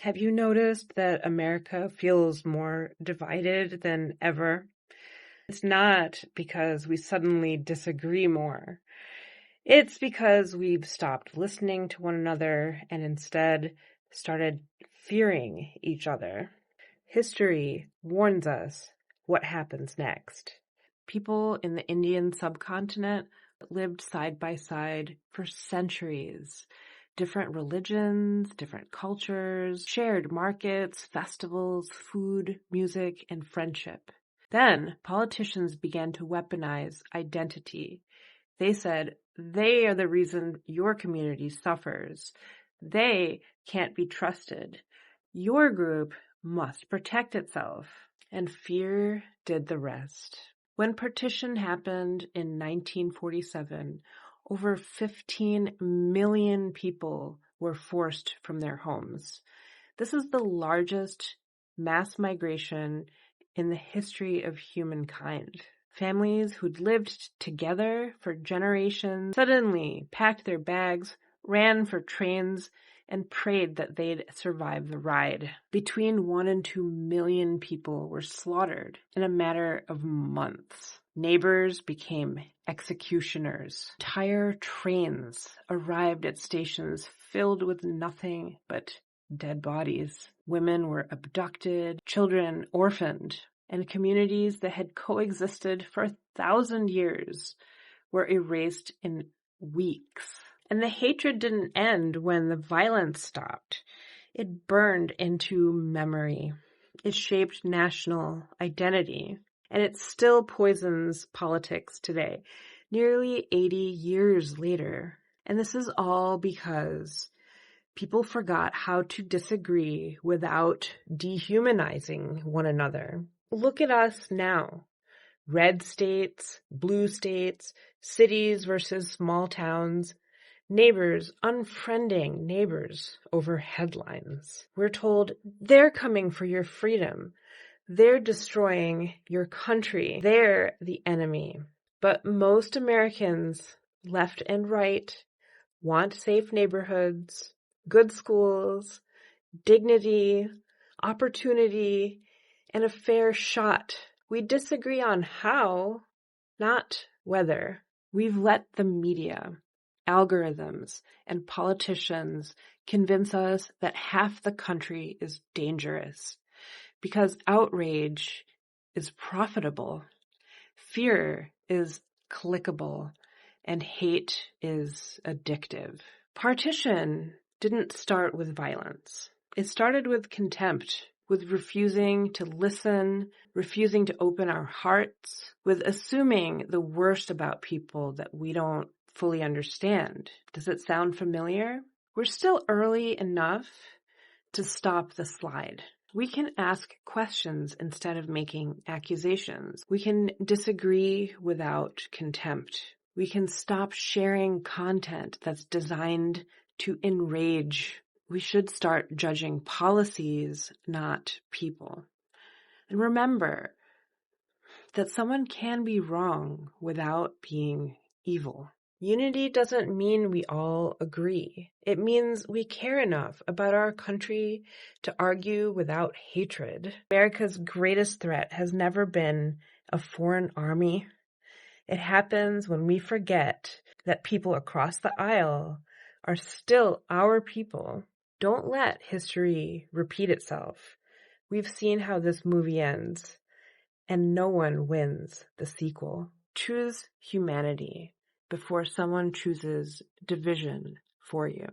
Have you noticed that America feels more divided than ever? It's not because we suddenly disagree more. It's because we've stopped listening to one another and instead started fearing each other. History warns us what happens next. People in the Indian subcontinent lived side by side for centuries. Different religions, different cultures, shared markets, festivals, food, music, and friendship. Then politicians began to weaponize identity. They said, they are the reason your community suffers. They can't be trusted. Your group must protect itself. And fear did the rest. When partition happened in 1947, over 15 million people were forced from their homes. This is the largest mass migration in the history of humankind. Families who'd lived together for generations suddenly packed their bags, ran for trains, and prayed that they'd survive the ride. Between 1 and 2 million people were slaughtered in a matter of months. Neighbors became executioners. Entire trains arrived at stations filled with nothing but dead bodies. Women were abducted, children orphaned, and communities that had coexisted for 1,000 years were erased in weeks. And the hatred didn't end when the violence stopped. It burned into memory. It shaped national identity. And it still poisons politics today, nearly 80 years later. And this is all because people forgot how to disagree without dehumanizing one another. Look at us now. Red states, blue states, cities versus small towns, neighbors unfriending neighbors over headlines. We're told they're coming for your freedom. They're destroying your country. They're the enemy. But most Americans, left and right, want safe neighborhoods, good schools, dignity, opportunity, and a fair shot. We disagree on how, not whether. We've let the media, algorithms, and politicians convince us that half the country is dangerous because outrage is profitable, fear is clickable, and hate is addictive. Partition didn't start with violence. It started with contempt, with refusing to listen, refusing to open our hearts, with assuming the worst about people that we don't fully understand. Does it sound familiar? We're still early enough to stop the slide. We can ask questions instead of making accusations. We can disagree without contempt. We can stop sharing content that's designed to enrage. We should start judging policies, not people. And remember that someone can be wrong without being evil. Unity doesn't mean we all agree. It means we care enough about our country to argue without hatred. America's greatest threat has never been a foreign army. It happens when we forget that people across the aisle are still our people. Don't let history repeat itself. We've seen how this movie ends, and no one wins the sequel. Choose humanity before someone chooses division for you.